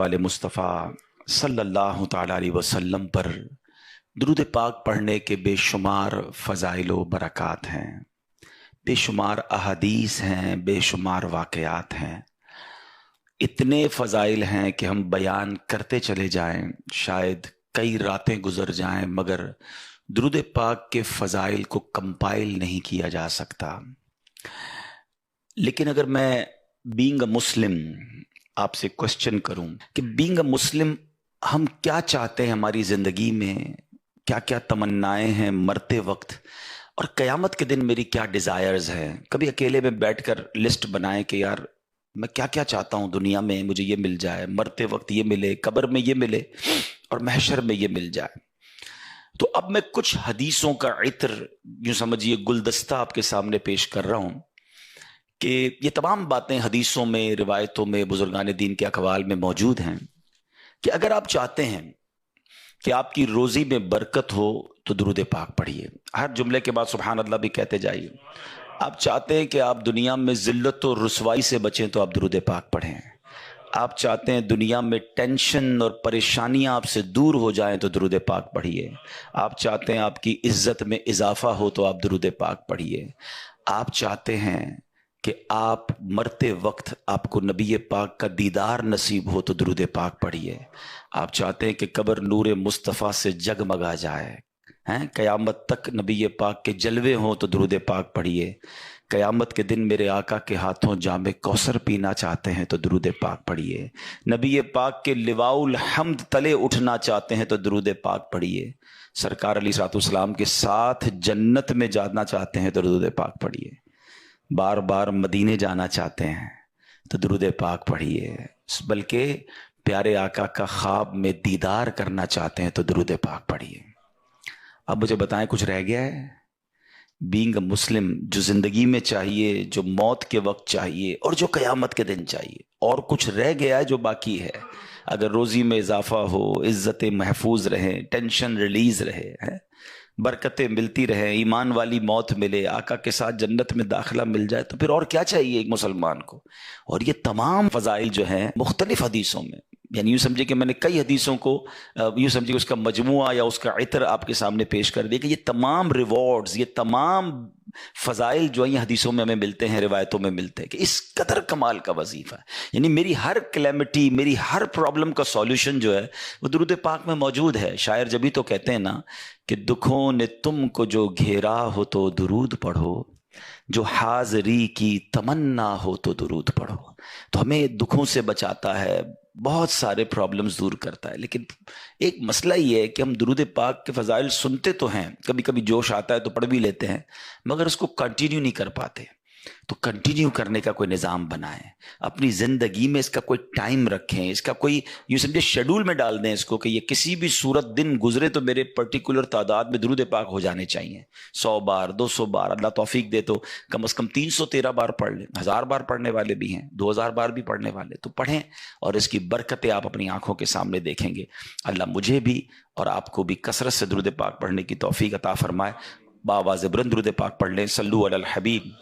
वाले मुस्तफ़ा सल्लल्लाहु ताला अलैहि वसल्लम पर दुरूद पाक पढ़ने के बेशुमार फ़ज़ाइल व बरक़ात हैं, बेशुमार अहादीस हैं, बेशुमार वाक़यात हैं। इतने फ़ज़ाइल हैं कि हम बयान करते चले जाएं, शायद कई रातें गुजर जाएं, मगर दुरूद पाक के फ़ज़ाइल को कंपाइल नहीं किया जा सकता। लेकिन अगर मैं बीइंग अ मुस्लिम आपसे क्वेश्चन करूं कि बीइंग अ मुस्लिम हम क्या चाहते हैं हमारी ज़िंदगी में, क्या क्या तमन्नाएं हैं मरते वक्त, और क़यामत के दिन मेरी क्या डिज़ायर्स हैं। कभी अकेले में बैठकर लिस्ट बनाएं कि यार मैं क्या क्या चाहता हूं दुनिया में, मुझे ये मिल जाए, मरते वक्त ये मिले, कब्र में ये मिले और महशर में ये मिल जाए। तो अब मैं कुछ हदीसों का इत्र, यूं समझिए गुलदस्ता आपके सामने पेश कर रहा हूं कि ये तमाम बातें हदीसों में, रिवायतों में, बुजुर्गान दीन के अक़वाल में मौजूद हैं कि अगर आप चाहते हैं कि आपकी रोज़ी में बरकत हो तो दुरूद पाक पढ़िए। हर जुमले के बाद सुभान अल्लाह भी कहते जाइए। आप चाहते हैं कि आप दुनिया में ज़िल्लत और रुसवाई से बचें तो आप दुरूद पाक पढ़ें। आप चाहते हैं दुनिया में टेंशन और परेशानियां आपसे दूर हो जाएं तो दुरूद पाक पढ़िए। आप चाहते हैं आपकी इज्जत में इजाफा हो तो आप दुरूद पाक पढ़िए। आप चाहते हैं कि आप मरते वक्त आपको नबी पाक का दीदार नसीब हो तो दुरूद पाक पढ़िए। आप चाहते हैं कि कब्र नूर मुस्तफ़ा से जगमगा जाए, हैं, क़यामत तक नबी पाक के जलवे हों तो दुरूद पाक पढ़िए। क़यामत के दिन मेरे आका के हाथों जामे कौसर पीना चाहते हैं तो दुरूद पाक पढ़िए। नबी पाक के लिवाउल हम्द तले उठना चाहते हैं तो दुरूद पाक पढ़िए। सरकार अलैहिस्सलाम के साथ जन्नत में जाना चाहते हैं तो दुरूद पाक पढ़िए। बार बार मदीने जाना चाहते हैं तो दुरूद पाक पढ़िए। बल्कि प्यारे आका का ख्वाब में दीदार करना चाहते हैं तो दुरूद पाक पढ़िए। अब मुझे बताएं, कुछ रह गया है? बीइंग अ मुस्लिम जो ज़िंदगी में चाहिए, जो मौत के वक्त चाहिए और जो क़यामत के दिन चाहिए, और कुछ रह गया है जो बाकी है? अगर रोज़ी में इजाफा हो, इज़्ज़तें महफूज रहें, टेंशन रिलीज़ रहे, हैं, बरकतें मिलती रहें, ईमान वाली मौत मिले, आका के साथ जन्नत में दाखिला मिल जाए, तो फिर और क्या चाहिए एक मुसलमान को? और ये तमाम फ़ज़ाइल जो हैं मुख्तलिफ हदीसों में, यानी यूँ समझिए कि मैंने कई हदीसों को यूँ समझिए उसका मजमुआ या उसका इत्र आपके सामने पेश कर दिया कि ये तमाम रिवॉर्ड्स, ये तमाम फ़ज़ाइल जो हैं हदीसों में हमें मिलते हैं, रिवायतों में मिलते हैं कि इस कदर कमाल का वजीफ़ा है। यानी मेरी हर कैलेमिटी, मेरी हर प्रॉब्लम का सॉल्यूशन जो है वो दुरूद पाक में मौजूद है। शायर जब भी तो कहते हैं ना कि दुखों ने तुमको जो घेरा हो तो दुरूद पढ़ो, जो हाज़री की तमन्ना हो तो दुरूद पढ़ो। तो हमें दुखों से बचाता है, बहुत सारे प्रॉब्लम्स दूर करता है। लेकिन एक मसला ये है कि हम दुरूद पाक के फ़ज़ाइल सुनते तो हैं, कभी कभी जोश आता है तो पढ़ भी लेते हैं, मगर उसको कंटिन्यू नहीं कर पाते। तो कंटिन्यू करने का कोई निज़ाम बनाएं, अपनी ज़िंदगी में इसका कोई टाइम रखें, इसका कोई यूँ समझे शेड्यूल में डाल दें इसको कि ये किसी भी सूरत दिन गुजरे तो मेरे पर्टिकुलर तादाद में दुरूद पाक हो जाने चाहिए। 100 बार, 200 बार, अल्लाह तौफीक दे तो कम से कम 313 बार पढ़ लें। 1000 बार पढ़ने वाले भी हैं, 2000 बार भी पढ़ने वाले, तो पढ़ें और इसकी बरकतें आप अपनी आंखों के सामने देखेंगे। अल्लाह मुझे भी और आपको भी कसरत से दुरूद पाक पढ़ने की तौफीक अता फरमाए। बावाज़ बुलंद दुरूद पाक पढ़ लें। सल्लु अलल हबीब।